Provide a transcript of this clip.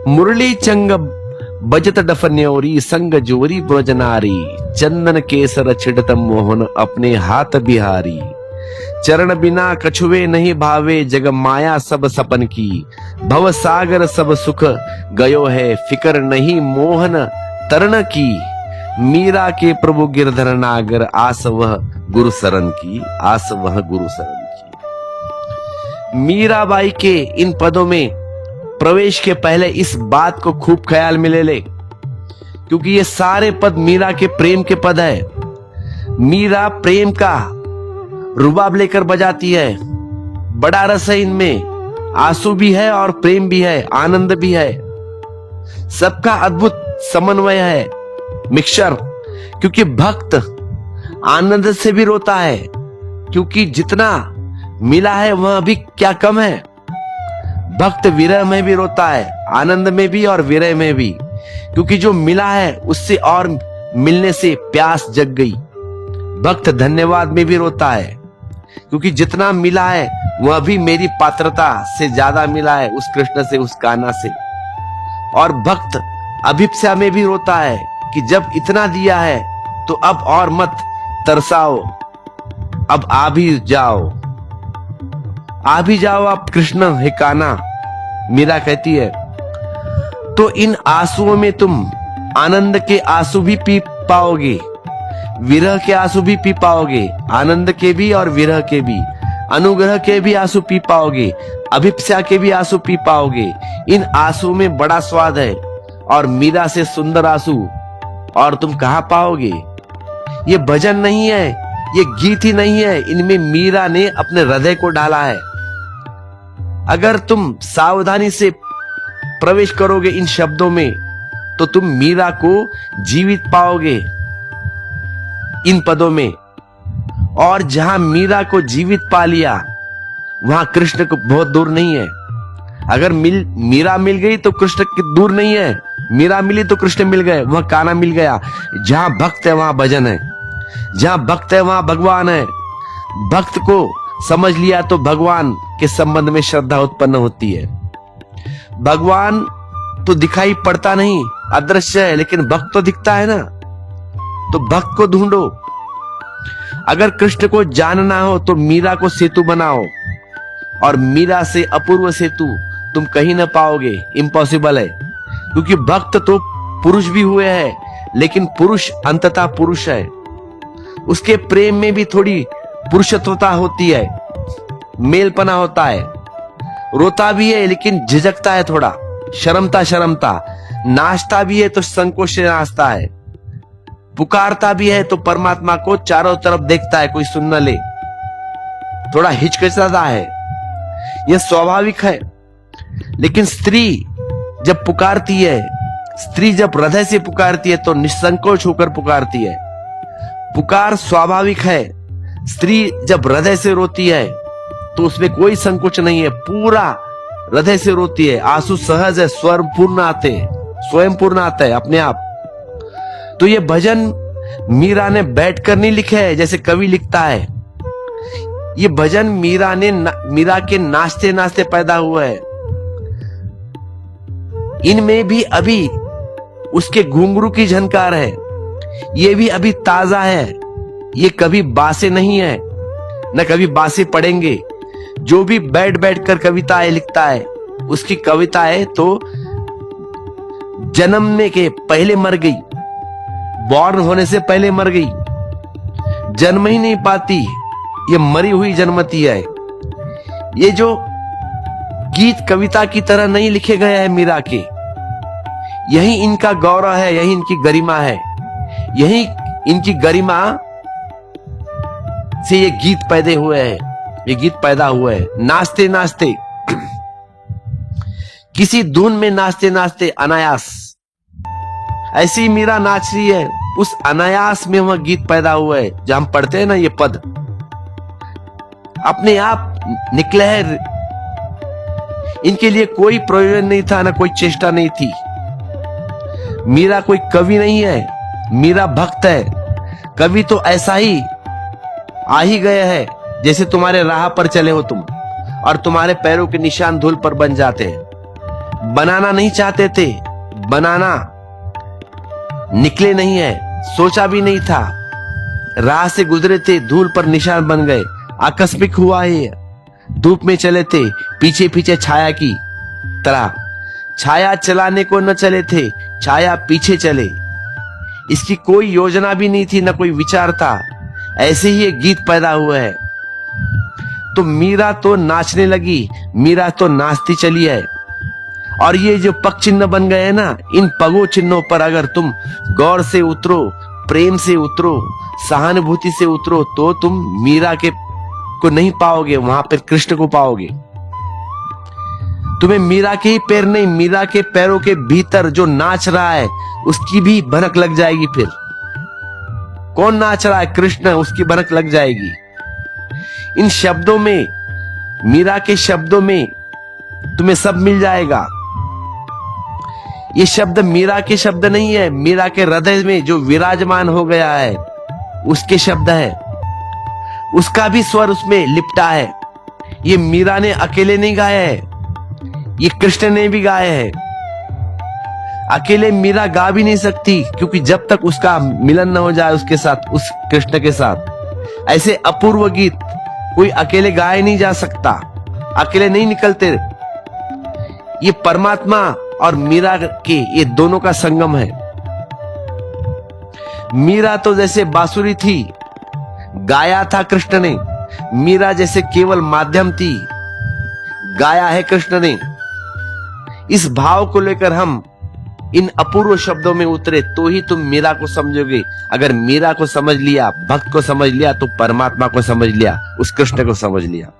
मुरली चंग बजत डफन्योरी संग जोरी ब्रजनारी चंदन केसर छिड़त मोहन अपने हाथ बिहारी चरण बिना कछुए नहीं भावे जग माया सब सपन की भव सागर सब सुख गयो है फिकर नहीं मोहन तरण की मीरा के प्रभु गिरधर नागर आस वह गुरु शरण की आस वह गुरु शरण की। मीराबाई के इन पदों में प्रवेश के पहले इस बात को खूब ख्याल में ले ले, क्योंकि ये सारे पद मीरा के प्रेम के पद है। मीरा प्रेम का रुबाब लेकर बजाती है, बड़ा रस है इनमें, आंसू भी है और प्रेम भी है, आनंद भी है, सबका अद्भुत समन्वय है, मिक्सचर। क्योंकि भक्त आनंद से भी रोता है, क्योंकि जितना मिला है वह भी क्या कम है। भक्त विरह में भी रोता है, आनंद में भी और विरह में भी, क्योंकि जो मिला है उससे और मिलने से प्यास जग गई। भक्त धन्यवाद में भी रोता है, क्योंकि जितना मिला है वह भी मेरी पात्रता से ज्यादा मिला है उस कृष्ण से, उस कान्हा से। और भक्त अभिप्सा में भी रोता है कि जब इतना दिया है तो अब और मत तरसाओ, अब आ भी जाओ, आ भी जाओ आप कृष्ण हे कान्हा, मीरा कहती है। तो इन आंसुओं में तुम आनंद के आंसू भी पी पाओगे, विरह के आंसू भी पी पाओगे, आनंद के भी और विरह के भी, अनुग्रह के भी आंसू पी पाओगे, अभिप्सा के भी आंसू पी पाओगे। इन आंसू में बड़ा स्वाद है और मीरा से सुंदर आंसू और तुम कहां पाओगे। ये भजन नहीं है, ये गीत ही नहीं है, इनमें मीरा ने अपने हृदय को डाला है। अगर तुम सावधानी से प्रवेश करोगे इन शब्दों में तो तुम मीरा को जीवित पाओगे इन पदों में। और जहां मीरा को जीवित पा लिया वहां कृष्ण को बहुत दूर नहीं है। अगर मीरा मिल गई तो कृष्ण दूर नहीं है, मीरा मिली तो कृष्ण मिल गए, वह कान्हा मिल गया। जहां भक्त है वहां भजन है, जहां भक्त है वहां भगवान है। भक्त को समझ लिया तो भगवान के संबंध में श्रद्धा उत्पन्न होती है। भगवान तो दिखाई पड़ता नहीं, अदृश्य है, लेकिन भक्त तो दिखता है ना। तो भक्त को ढूंढो। अगर कृष्ण को जानना हो तो मीरा को सेतु बनाओ, और मीरा से अपूर्व सेतु तुम कहीं ना पाओगे, इम्पॉसिबल है। क्योंकि भक्त तो पुरुष भी हुए हैं, लेकिन पुरुष अंततः पुरुष है। उसके प्रेम में भी थोड़ी पुरुषत्वता होती है, मेलपना होता है, रोता भी है लेकिन झिझकता है, थोड़ा शर्मता, नाचता भी है तो संकोच से नाचता है, पुकारता भी है तो परमात्मा को चारों तरफ देखता है कोई सुन न ले, थोड़ा हिचकिचाता है, यह स्वाभाविक है। लेकिन स्त्री जब पुकारती है, स्त्री जब हृदय से पुकारती है तो निसंकोच होकर पुकारती है, पुकार स्वाभाविक है। स्त्री जब हृदय से रोती है तो उसमें कोई संकोच नहीं है, पूरा हृदय से रोती है, आंसू सहज है, स्वयं पूर्ण आते हैं अपने आप। तो ये भजन मीरा ने बैठकर नहीं लिखे है जैसे कवि लिखता है, ये भजन मीरा के नाचते नाचते पैदा हुआ है। इनमें भी अभी उसके घुंघरू की झनकार है, ये भी अभी ताजा है, ये कभी बासे नहीं है, न कभी बासे पड़ेंगे। जो भी बैठ बैठ कर कविताएं लिखता है, उसकी कविताएं तो जन्मने के पहले मर गई, बॉर्न होने से पहले मर गई, जन्म ही नहीं पाती, ये मरी हुई जन्मती है। ये जो गीत कविता की तरह नहीं लिखे गए हैं मीरा के, यही इनका गौरव है, यही इनकी गरिमा है, यही इनकी गरिमा से ये गीत पैदा हुए हैं, ये गीत पैदा हुए हैं। नाचते नाचते किसी धुन में, नाचते नाचते अनायास, ऐसी मीरा नाच रही है, उस अनायास में वह गीत पैदा हुआ है। जब हम पढ़ते हैं ना ये पद, अपने आप निकले हैं, इनके लिए कोई प्रयोजन नहीं था, ना कोई चेष्टा नहीं थी। मीरा कोई कवि नहीं है, मीरा भक्त है। कवि तो ऐसा ही आ ही गया है जैसे तुम्हारे राह पर चले हो तुम, और तुम्हारे पैरों के निशान धूल पर बन जाते हैं। बनाना नहीं चाहते थे, बनाना निकले नहीं है, सोचा भी नहीं था, राह से गुजरे थे, धूल पर निशान बन गए, आकस्मिक हुआ है। धूप में चले थे, पीछे पीछे छाया की तरह, छाया चलाने को न चले थे, छाया पीछे चले। इसकी कोई योजना भी नहीं थी, न कोई विचार था, ऐसे ही एक गीत पैदा हुआ है। तो मीरा तो नाचने लगी, मीरा तो नाचती चली है। और ये जो पग चिन्ह बन गए हैं ना, इन पगों चिन्हों पर अगर तुम गौर से उतरो, प्रेम से उतरो, सहानुभूति से उतरो, तो तुम मीरा के को नहीं पाओगे, वहां पर कृष्ण को पाओगे। तुम्हें मीरा के ही पैर नहीं, मीरा के पैरों के भीतर जो नाच रहा है उसकी भी भनक लग जाएगी। फिर कौन नाच रहा है? कृष्ण, उसकी भनक लग जाएगी। इन शब्दों में, मीरा के शब्दों में तुम्हें सब मिल जाएगा। ये शब्द मीरा के शब्द नहीं है, मीरा के हृदय में जो विराजमान हो गया है उसके शब्द है, उसका भी स्वर उसमें लिपटा है। ये मीरा ने अकेले नहीं गाया है, ये कृष्ण ने भी गाया है। अकेले मीरा गा भी नहीं सकती, क्योंकि जब तक उसका मिलन न हो जाए उसके साथ, उस कृष्ण के साथ। ऐसे अपूर्व गीत कोई अकेले गाए नहीं जा सकता, अकेले नहीं निकलते। ये परमात्मा और मीरा के, ये दोनों का संगम है। मीरा तो जैसे बांसुरी थी, गाया था कृष्ण ने। मीरा जैसे केवल माध्यम थी, गाया है कृष्ण ने। इस भाव को लेकर हम इन अपूर्व शब्दों में उतरे तो ही तुम मीरा को समझोगे। अगर मीरा को समझ लिया, भक्त को समझ लिया, तो परमात्मा को समझ लिया, उस कृष्ण को समझ लिया।